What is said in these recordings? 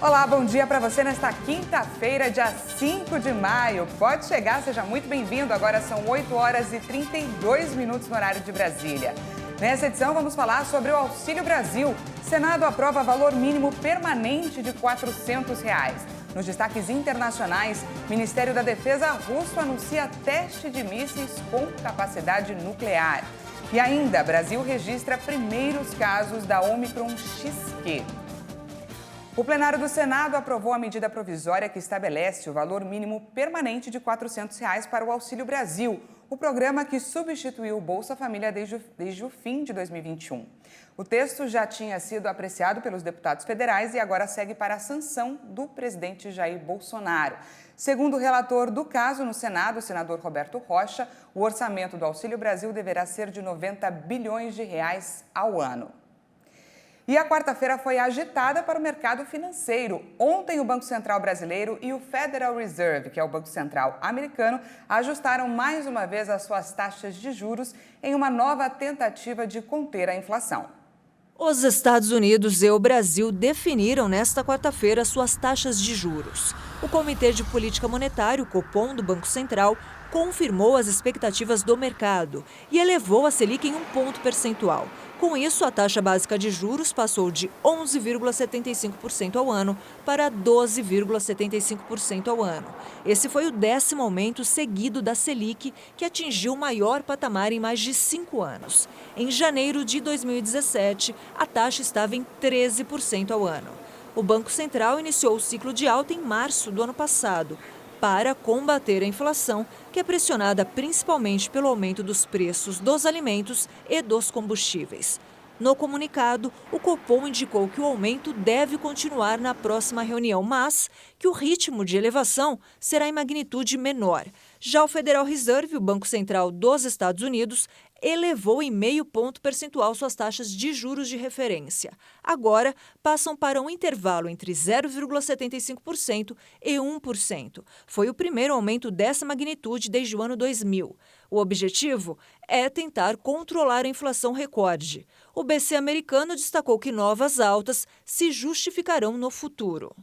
Olá, bom dia para você nesta quinta-feira, dia 5 de maio. Pode chegar, seja muito bem-vindo. Agora são 8 horas e 32 minutos no horário de Brasília. Nessa edição vamos falar sobre o Auxílio Brasil. Senado aprova valor mínimo permanente de R$ 400. Nos destaques internacionais, Ministério da Defesa russo anuncia teste de mísseis com capacidade nuclear. E ainda, Brasil registra primeiros casos da Omicron XQ. O plenário do Senado aprovou a medida provisória que estabelece o valor mínimo permanente de R$ 400 para o Auxílio Brasil, o programa que substituiu o Bolsa Família desde o fim de 2021. O texto já tinha sido apreciado pelos deputados federais e agora segue para a sanção do presidente Jair Bolsonaro. Segundo o relator do caso no Senado, o senador Roberto Rocha, o orçamento do Auxílio Brasil deverá ser de 90 bilhões de reais ao ano. E a quarta-feira foi agitada para o mercado financeiro. Ontem, o Banco Central brasileiro e o Federal Reserve, que é o Banco Central americano, ajustaram mais uma vez as suas taxas de juros em uma nova tentativa de conter a inflação. Os Estados Unidos e o Brasil definiram nesta quarta-feira suas taxas de juros. O Comitê de Política Monetária, o Copom, do Banco Central, confirmou as expectativas do mercado e elevou a Selic em 1 ponto percentual. Com isso, a taxa básica de juros passou de 11,75% ao ano para 12,75% ao ano. Esse foi o 10º aumento seguido da Selic, que atingiu o maior patamar em mais de 5 anos. Em janeiro de 2017, a taxa estava em 13% ao ano. O Banco Central iniciou o ciclo de alta em março do ano passado, para combater a inflação, que é pressionada principalmente pelo aumento dos preços dos alimentos e dos combustíveis. No comunicado, o Copom indicou que o aumento deve continuar na próxima reunião, mas que o ritmo de elevação será em magnitude menor. Já o Federal Reserve, o Banco Central dos Estados Unidos, elevou em 0,5 ponto percentual suas taxas de juros de referência. Agora, passam para um intervalo entre 0,75% e 1%. Foi o primeiro aumento dessa magnitude desde o ano 2000. O objetivo é tentar controlar a inflação recorde. O BC americano destacou que novas altas se justificarão no futuro.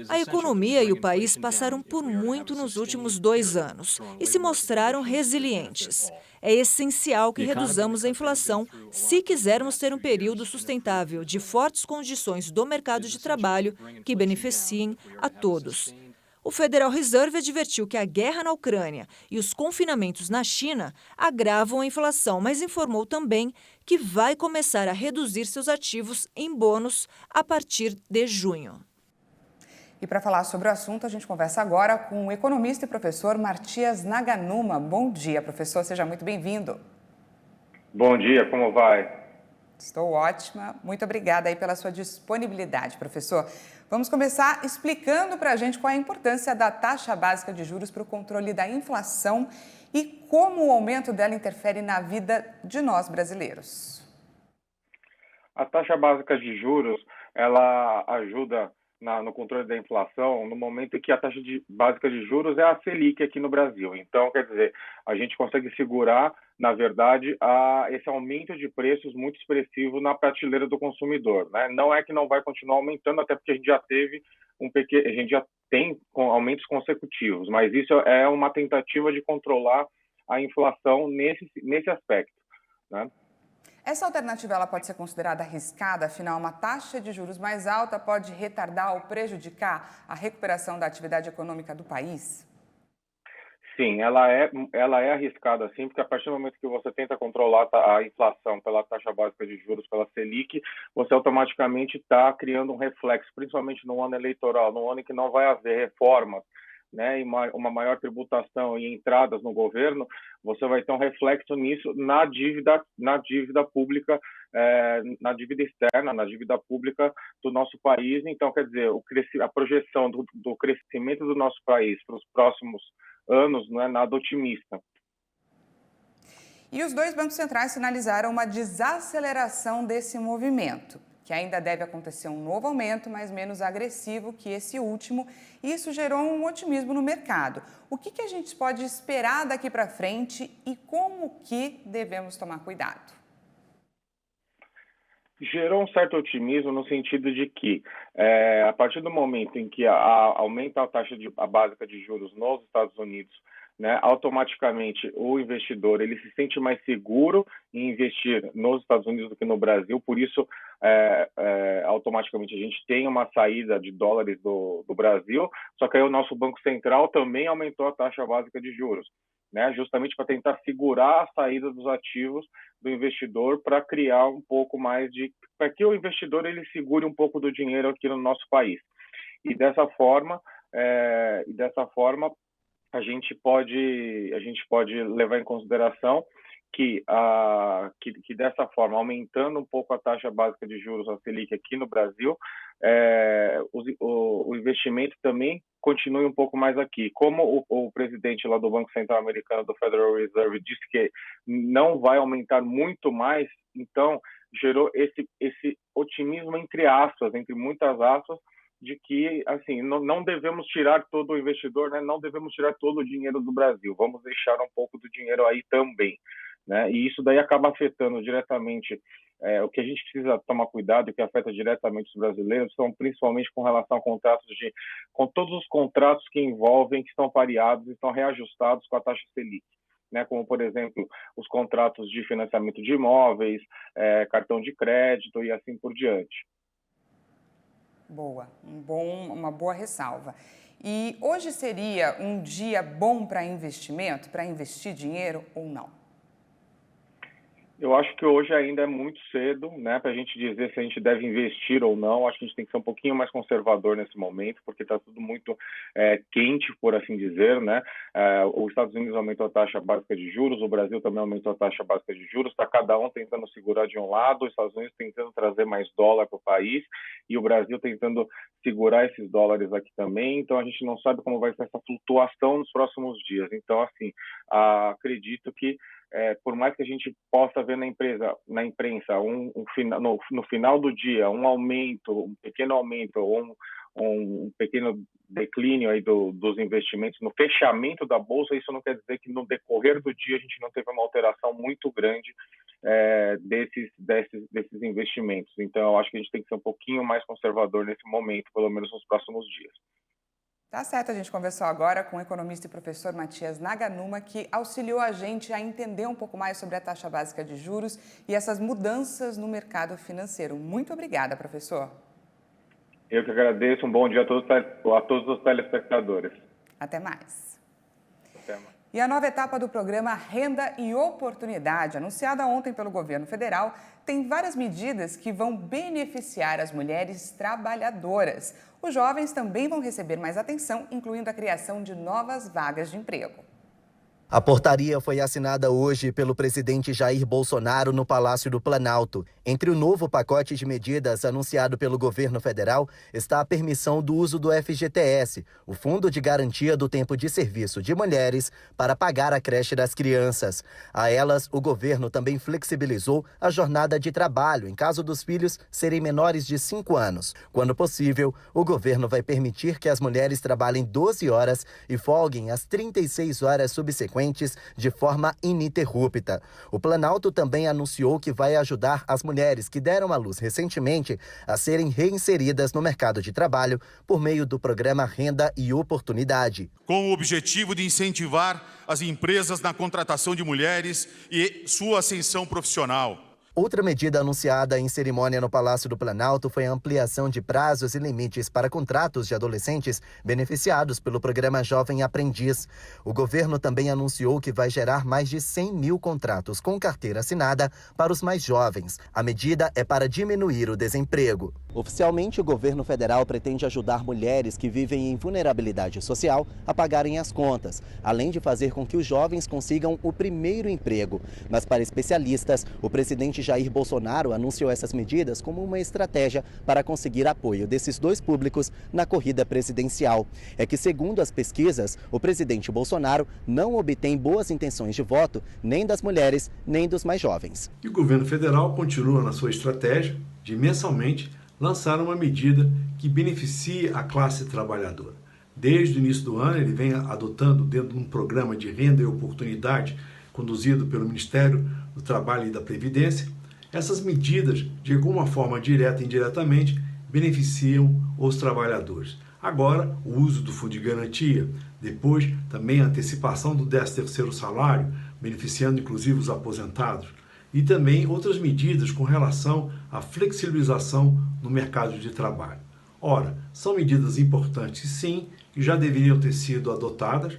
A economia e o país passaram por muito nos últimos 2 anos e se mostraram resilientes. É essencial que reduzamos a inflação se quisermos ter um período sustentável de fortes condições do mercado de trabalho que beneficiem a todos. O Federal Reserve advertiu que a guerra na Ucrânia e os confinamentos na China agravam a inflação, mas informou também que vai começar a reduzir seus ativos em bônus a partir de junho. E para falar sobre o assunto, a gente conversa agora com o economista e professor Matias Naganuma. Bom dia, professor, seja muito bem-vindo. Bom dia, como vai? Estou ótima. Muito obrigada aí pela sua disponibilidade, professor. Vamos começar explicando para a gente qual é a importância da taxa básica de juros para o controle da inflação e como o aumento dela interfere na vida de nós brasileiros. A taxa básica de juros, ela ajuda no controle da inflação no momento em que a taxa básica de juros é a Selic aqui no Brasil. Então, quer dizer, a gente consegue segurar, na verdade, esse aumento de preços muito expressivo na prateleira do consumidor, né? Não é que não vai continuar aumentando, até porque a gente já teve a gente já tem aumentos consecutivos, mas isso é uma tentativa de controlar a inflação nesse aspecto, né? Essa alternativa ela pode ser considerada arriscada, afinal, uma taxa de juros mais alta pode retardar ou prejudicar a recuperação da atividade econômica do país? Sim, ela é arriscada sim, porque a partir do momento que você tenta controlar a inflação pela taxa básica de juros, pela Selic, você automaticamente está criando um reflexo, principalmente no ano eleitoral, no ano em que não vai haver reformas, né, e uma maior tributação e entradas no governo, você vai ter um reflexo nisso na dívida pública, na dívida externa, na dívida pública do nosso país. Então, quer dizer, a projeção do crescimento do nosso país para os próximos anos não é nada otimista. E os dois bancos centrais sinalizaram uma desaceleração desse movimento, que ainda deve acontecer um novo aumento, mas menos agressivo que esse último, e isso gerou um otimismo no mercado. O que a gente pode esperar daqui para frente e como que devemos tomar cuidado? Gerou um certo otimismo no sentido de que, a partir do momento em que aumenta a taxa básica de juros nos Estados Unidos, né, automaticamente o investidor ele se sente mais seguro em investir nos Estados Unidos do que no Brasil, por isso automaticamente a gente tem uma saída de dólares do Brasil, só que aí o nosso Banco Central também aumentou a taxa básica de juros, né, justamente para tentar segurar a saída dos ativos do investidor, para criar um pouco mais para que o investidor ele segure um pouco do dinheiro aqui no nosso país. E dessa forma a gente pode levar em consideração que dessa forma, aumentando um pouco a taxa básica de juros, a Selic, aqui no Brasil, o investimento também continue um pouco mais aqui. Como o presidente lá do Banco Central Americano, do Federal Reserve, disse que não vai aumentar muito mais, então gerou esse otimismo, entre aspas, entre muitas aspas, de que, assim, não devemos tirar todo o investidor, né? Não devemos tirar todo o dinheiro do Brasil, vamos deixar um pouco do dinheiro aí também, né? E isso daí acaba afetando diretamente o que a gente precisa tomar cuidado, e que afeta diretamente os brasileiros, são principalmente com relação a com todos os contratos que envolvem, que estão pareados e estão reajustados com a taxa Selic, né? Como, por exemplo, os contratos de financiamento de imóveis, cartão de crédito e assim por diante. Boa, uma boa ressalva. E hoje seria um dia bom para investimento, para investir dinheiro ou não? Eu acho que hoje ainda é muito cedo, né, para a gente dizer se a gente deve investir ou não. Acho que a gente tem que ser um pouquinho mais conservador nesse momento, porque está tudo muito quente, por assim dizer, né? Os Estados Unidos aumentou a taxa básica de juros, o Brasil também aumentou a taxa básica de juros, está cada um tentando segurar de um lado, os Estados Unidos tentando trazer mais dólar para o país e o Brasil tentando segurar esses dólares aqui também. Então a gente não sabe como vai ser essa flutuação nos próximos dias. Então, assim, acredito que por mais que a gente possa ver na imprensa no final do dia um pequeno aumento ou um pequeno declínio aí dos investimentos, no fechamento da bolsa, isso não quer dizer que no decorrer do dia a gente não teve uma alteração muito grande desses investimentos. Então, eu acho que a gente tem que ser um pouquinho mais conservador nesse momento, pelo menos nos próximos dias. Tá certo, a gente conversou agora com o economista e professor Matias Naganuma, que auxiliou a gente a entender um pouco mais sobre a taxa básica de juros e essas mudanças no mercado financeiro. Muito obrigada, professor. Eu que agradeço. Um bom dia a todos os telespectadores. Até mais. Até mais. E a nova etapa do programa Renda e Oportunidade, anunciada ontem pelo governo federal, tem várias medidas que vão beneficiar as mulheres trabalhadoras. Os jovens também vão receber mais atenção, incluindo a criação de novas vagas de emprego. A portaria foi assinada hoje pelo presidente Jair Bolsonaro no Palácio do Planalto. Entre o novo pacote de medidas anunciado pelo governo federal está a permissão do uso do FGTS, o Fundo de Garantia do Tempo de Serviço de Mulheres, para pagar a creche das crianças. A elas, o governo também flexibilizou a jornada de trabalho em caso dos filhos serem menores de 5 anos. Quando possível, o governo vai permitir que as mulheres trabalhem 12 horas e folguem as 36 horas subsequentes de forma ininterrupta. O Planalto também anunciou que vai ajudar as mulheres que deram à luz recentemente a serem reinseridas no mercado de trabalho por meio do programa Renda e Oportunidade. Com o objetivo de incentivar as empresas na contratação de mulheres e sua ascensão profissional. Outra medida anunciada em cerimônia no Palácio do Planalto foi a ampliação de prazos e limites para contratos de adolescentes beneficiados pelo programa Jovem Aprendiz. O governo também anunciou que vai gerar mais de 100 mil contratos com carteira assinada para os mais jovens. A medida é para diminuir o desemprego. Oficialmente, o governo federal pretende ajudar mulheres que vivem em vulnerabilidade social a pagarem as contas, além de fazer com que os jovens consigam o primeiro emprego. Mas para especialistas, o presidente Jair Bolsonaro anunciou essas medidas como uma estratégia para conseguir apoio desses dois públicos na corrida presidencial. É que, segundo as pesquisas, o presidente Bolsonaro não obtém boas intenções de voto nem das mulheres, nem dos mais jovens. E o governo federal continua na sua estratégia de mensalmente lançar uma medida que beneficie a classe trabalhadora. Desde o início do ano, ele vem adotando, dentro de um programa de renda e oportunidade conduzido pelo Ministério do Trabalho e da Previdência, Essas medidas, de alguma forma direta e indiretamente, beneficiam os trabalhadores. Agora, o uso do fundo de garantia, depois também a antecipação do 13º salário, beneficiando inclusive os aposentados, e também outras medidas com relação à flexibilização no mercado de trabalho. Ora, são medidas importantes sim, que já deveriam ter sido adotadas,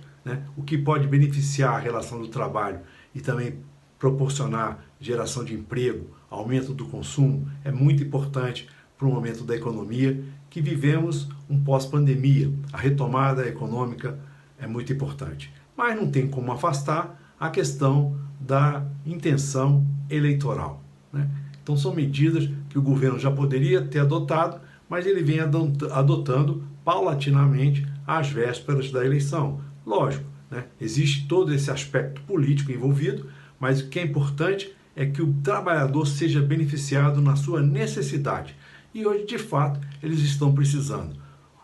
o que pode beneficiar a relação do trabalho e também proporcionar geração de emprego, aumento do consumo, é muito importante para o momento da economia que vivemos um pós-pandemia. A retomada econômica é muito importante. Mas não tem como afastar a questão da intenção eleitoral. Então são medidas que o governo já poderia ter adotado, mas ele vem adotando paulatinamente às vésperas da eleição. Lógico, existe todo esse aspecto político envolvido, mas o que é importante é que o trabalhador seja beneficiado na sua necessidade. E hoje, de fato, eles estão precisando.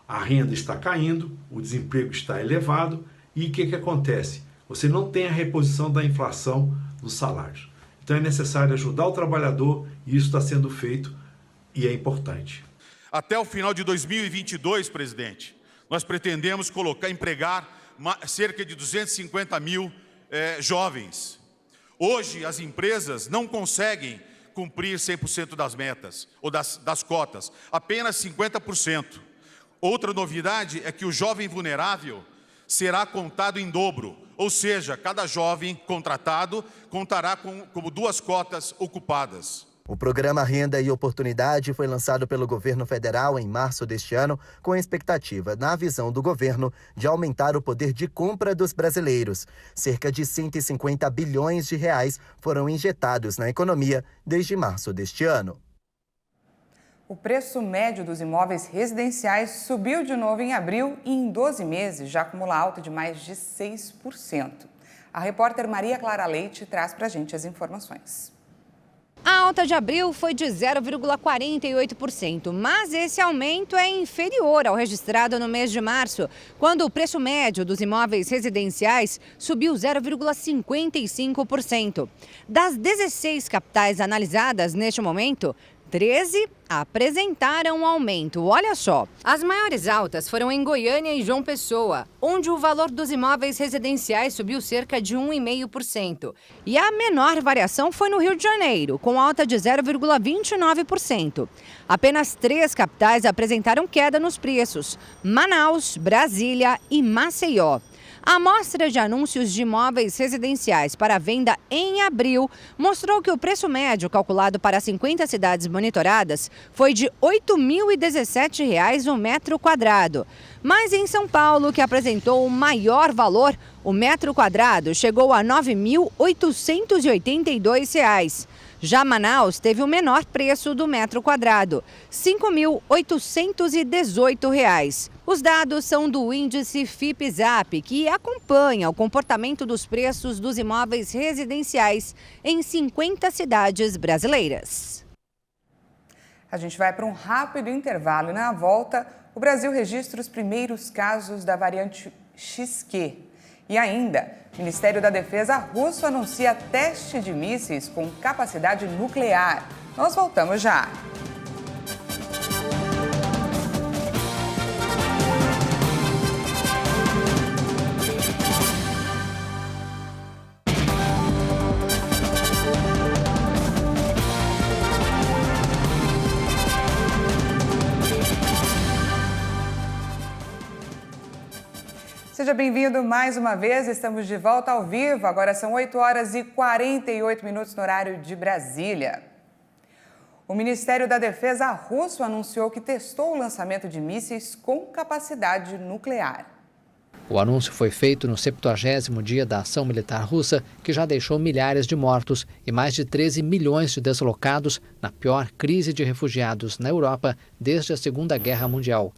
A renda está caindo, o desemprego está elevado e o que acontece? Você não tem a reposição da inflação nos salários. Então é necessário ajudar o trabalhador e isso está sendo feito e é importante. Até o final de 2022, presidente, nós pretendemos empregar cerca de 250 mil jovens. Hoje, as empresas não conseguem cumprir 100% das metas ou das cotas, apenas 50%. Outra novidade é que o jovem vulnerável será contado em dobro, ou seja, cada jovem contratado contará como 2 cotas ocupadas. O programa Renda e Oportunidade foi lançado pelo governo federal em março deste ano, com a expectativa, na visão do governo, de aumentar o poder de compra dos brasileiros. Cerca de 150 bilhões de reais foram injetados na economia desde março deste ano. O preço médio dos imóveis residenciais subiu de novo em abril e em 12 meses já acumula alta de mais de 6%. A repórter Maria Clara Leite traz para a gente as informações. A alta de abril foi de 0,48%, mas esse aumento é inferior ao registrado no mês de março, quando o preço médio dos imóveis residenciais subiu 0,55%. Das 16 capitais analisadas neste momento, 13 apresentaram um aumento. Olha só, as maiores altas foram em Goiânia e João Pessoa, onde o valor dos imóveis residenciais subiu cerca de 1,5%. E a menor variação foi no Rio de Janeiro, com alta de 0,29%. Apenas 3 capitais apresentaram queda nos preços: Manaus, Brasília e Maceió. A amostra de anúncios de imóveis residenciais para venda em abril mostrou que o preço médio calculado para 50 cidades monitoradas foi de R$ 8.017 o metro quadrado. Mas em São Paulo, que apresentou o maior valor, o metro quadrado chegou a R$ 9.882. Já Manaus teve o menor preço do metro quadrado, R$ 5.818. Os dados são do índice FIPE-ZAP, que acompanha o comportamento dos preços dos imóveis residenciais em 50 cidades brasileiras. A gente vai para um rápido intervalo e na volta o Brasil registra os primeiros casos da variante XQ. E ainda, o Ministério da Defesa russo anuncia teste de mísseis com capacidade nuclear. Nós voltamos já. Seja bem-vindo mais uma vez, estamos de volta ao vivo, agora são 8 horas e 48 minutos no horário de Brasília. O Ministério da Defesa russo anunciou que testou o lançamento de mísseis com capacidade nuclear. O anúncio foi feito no 70º dia da ação militar russa, que já deixou milhares de mortos e mais de 13 milhões de deslocados na pior crise de refugiados na Europa desde a Segunda Guerra Mundial.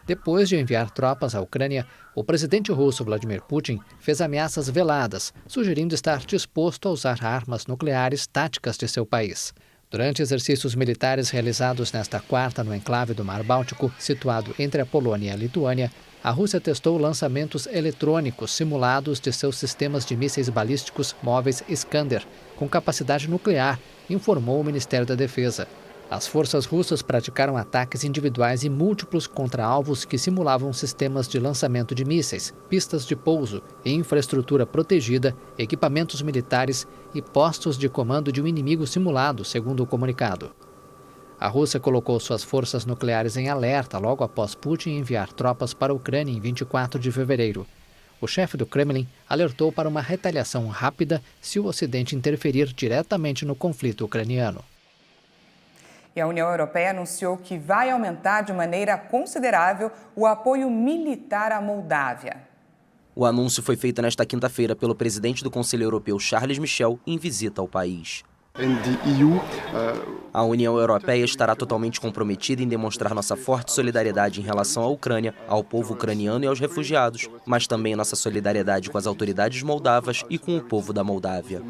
Depois de enviar tropas à Ucrânia, o presidente russo Vladimir Putin fez ameaças veladas, sugerindo estar disposto a usar armas nucleares táticas de seu país. Durante exercícios militares realizados nesta quarta no enclave do Mar Báltico, situado entre a Polônia e a Lituânia, A Rússia testou lançamentos eletrônicos simulados de seus sistemas de mísseis balísticos móveis Iskander, com capacidade nuclear, informou o Ministério da Defesa. As forças russas praticaram ataques individuais e múltiplos contra alvos que simulavam sistemas de lançamento de mísseis, pistas de pouso, infraestrutura protegida, equipamentos militares e postos de comando de um inimigo simulado, segundo o comunicado. A Rússia colocou suas forças nucleares em alerta logo após Putin enviar tropas para a Ucrânia em 24 de fevereiro. O chefe do Kremlin alertou para uma retaliação rápida se o Ocidente interferir diretamente no conflito ucraniano. E a União Europeia anunciou que vai aumentar de maneira considerável o apoio militar à Moldávia. O anúncio foi feito nesta quinta-feira pelo presidente do Conselho Europeu, Charles Michel, em visita ao país. A União Europeia estará totalmente comprometida em demonstrar nossa forte solidariedade em relação à Ucrânia, ao povo ucraniano e aos refugiados, mas também nossa solidariedade com as autoridades moldavas e com o povo da Moldávia.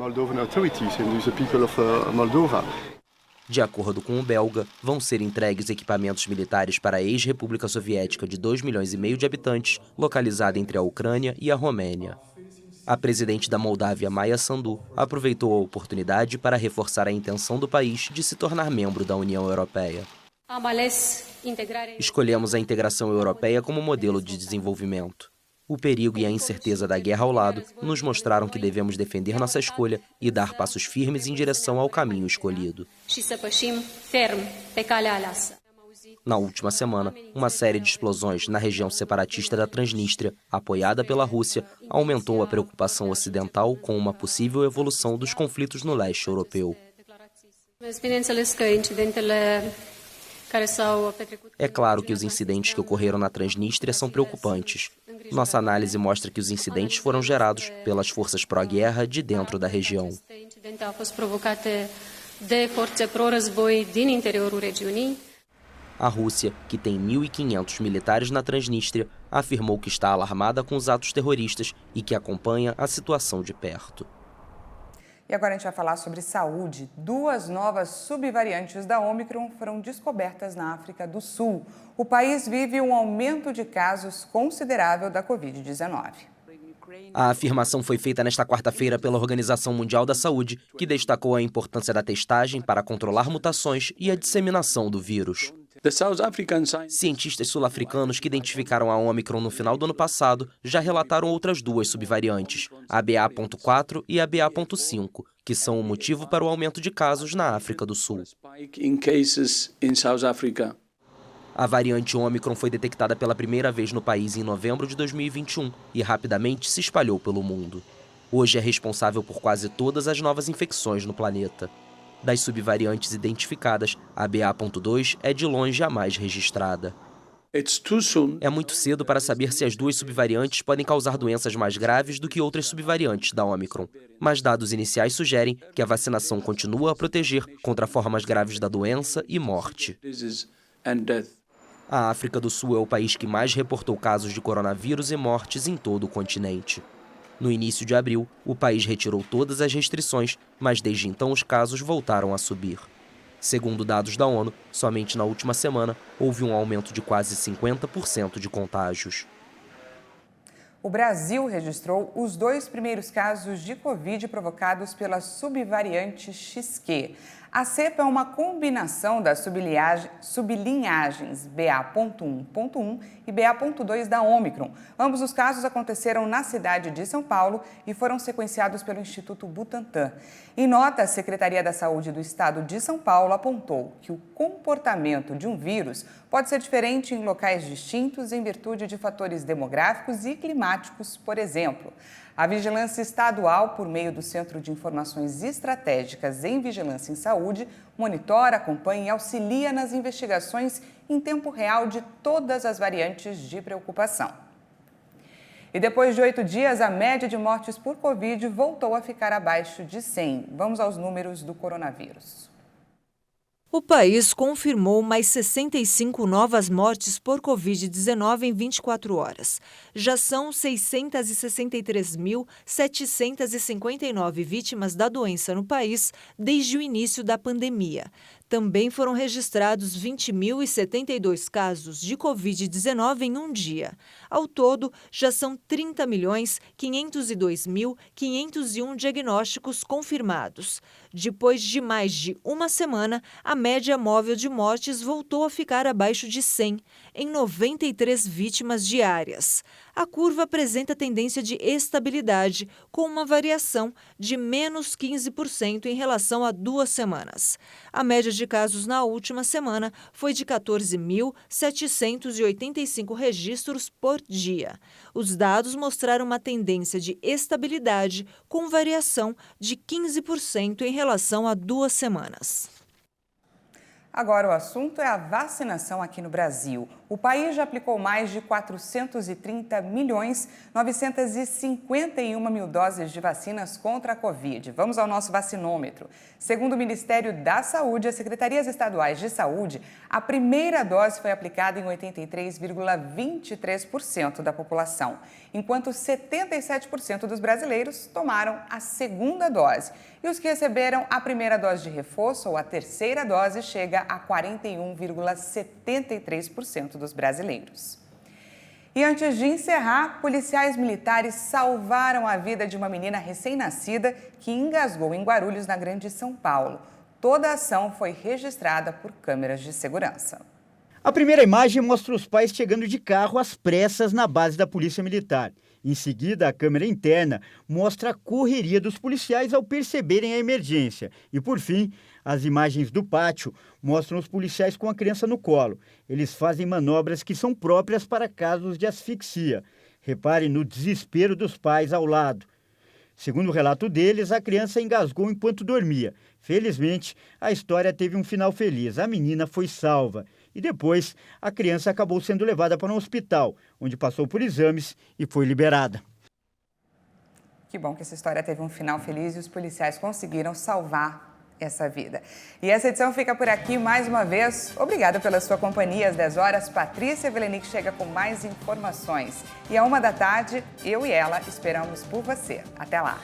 De acordo com o belga, vão ser entregues equipamentos militares para a ex-República Soviética de 2,5 milhões de habitantes, localizada entre a Ucrânia e a Romênia. A presidente da Moldávia, Maia Sandu, aproveitou a oportunidade para reforçar a intenção do país de se tornar membro da União Europeia. Escolhemos a integração europeia como modelo de desenvolvimento. O perigo e a incerteza da guerra ao lado nos mostraram que devemos defender nossa escolha e dar passos firmes em direção ao caminho escolhido. Na última semana, uma série de explosões na região separatista da Transnistria, apoiada pela Rússia, aumentou a preocupação ocidental com uma possível evolução dos conflitos no leste europeu. É claro que os incidentes que ocorreram na Transnistria são preocupantes. Nossa análise mostra que os incidentes foram gerados pelas forças pró-guerra de dentro da região. A Rússia, que tem 1.500 militares na Transnistria, afirmou que está alarmada com os atos terroristas e que acompanha a situação de perto. E agora a gente vai falar sobre saúde. 2 novas subvariantes da Ômicron foram descobertas na África do Sul. O país vive um aumento de casos considerável da Covid-19. A afirmação foi feita nesta quarta-feira pela Organização Mundial da Saúde, que destacou a importância da testagem para controlar mutações e a disseminação do vírus. Cientistas sul-africanos que identificaram a Ômicron no final do ano passado já relataram outras 2 subvariantes, a BA.4 e a BA.5, que são o motivo para o aumento de casos na África do Sul. A variante Ômicron foi detectada pela primeira vez no país em novembro de 2021 e rapidamente se espalhou pelo mundo. Hoje é responsável por quase todas as novas infecções no planeta. Das subvariantes identificadas, a BA.2 é de longe a mais registrada. É muito cedo para saber se as 2 subvariantes podem causar doenças mais graves do que outras subvariantes da Ômicron, mas dados iniciais sugerem que a vacinação continua a proteger contra formas graves da doença e morte. A África do Sul é o país que mais reportou casos de coronavírus e mortes em todo o continente. No início de abril, o país retirou todas as restrições, mas desde então os casos voltaram a subir. Segundo dados da ONU, somente na última semana houve um aumento de quase 50% de contágios. O Brasil registrou os 2 primeiros casos de Covid provocados pela subvariante XQ. A cepa é uma combinação das sublinhagens BA.1.1 e BA.2 da Ômicron. Ambos os casos aconteceram na cidade de São Paulo e foram sequenciados pelo Instituto Butantan. Em nota, a Secretaria da Saúde do Estado de São Paulo apontou que o comportamento de um vírus pode ser diferente em locais distintos em virtude de fatores demográficos e climáticos, por exemplo. A Vigilância Estadual, por meio do Centro de Informações Estratégicas em Vigilância em Saúde, monitora, acompanha e auxilia nas investigações em tempo real de todas as variantes de preocupação. E depois de 8 dias, a média de mortes por Covid voltou a ficar abaixo de 100. Vamos aos números do coronavírus. O país confirmou mais 65 novas mortes por Covid-19 em 24 horas. Já são 663.759 vítimas da doença no país desde o início da pandemia. Também foram registrados 20.072 casos de Covid-19 em um dia. Ao todo, já são 30.502.501 diagnósticos confirmados. Depois de mais de uma semana, a média móvel de mortes voltou a ficar abaixo de 100, em 93 vítimas diárias. A curva apresenta tendência de estabilidade, com uma variação de menos 15% em relação a 2 semanas. A média de casos na última semana foi de 14.785 registros por dia. Os dados mostraram uma tendência de estabilidade, com variação de 15% em relação a 2 semanas. Agora, o assunto é a vacinação aqui no Brasil. O país já aplicou mais de 430.951.000 doses de vacinas contra a Covid. Vamos ao nosso vacinômetro. Segundo o Ministério da Saúde e as secretarias estaduais de saúde, a primeira dose foi aplicada em 83,23% da população, enquanto 77% dos brasileiros tomaram a segunda dose. E os que receberam a primeira dose de reforço ou a terceira dose chega a 41,73% dos brasileiros. E antes de encerrar, policiais militares salvaram a vida de uma menina recém-nascida que engasgou em Guarulhos, na Grande São Paulo. Toda a ação foi registrada por câmeras de segurança. A primeira imagem mostra os pais chegando de carro às pressas na base da Polícia Militar. Em seguida, a câmera interna mostra a correria dos policiais ao perceberem a emergência. E, por fim, as imagens do pátio mostram os policiais com a criança no colo. Eles fazem manobras que são próprias para casos de asfixia. Repare no desespero dos pais ao lado. Segundo o relato deles, a criança engasgou enquanto dormia. Felizmente, a história teve um final feliz. A menina foi salva. E depois, a criança acabou sendo levada para um hospital, onde passou por exames e foi liberada. Que bom que essa história teve um final feliz e os policiais conseguiram salvar essa vida. E essa edição fica por aqui mais uma vez. Obrigada pela sua companhia. Às 10 horas, Patrícia Velenic chega com mais informações. E à 1 da tarde, eu e ela esperamos por você. Até lá!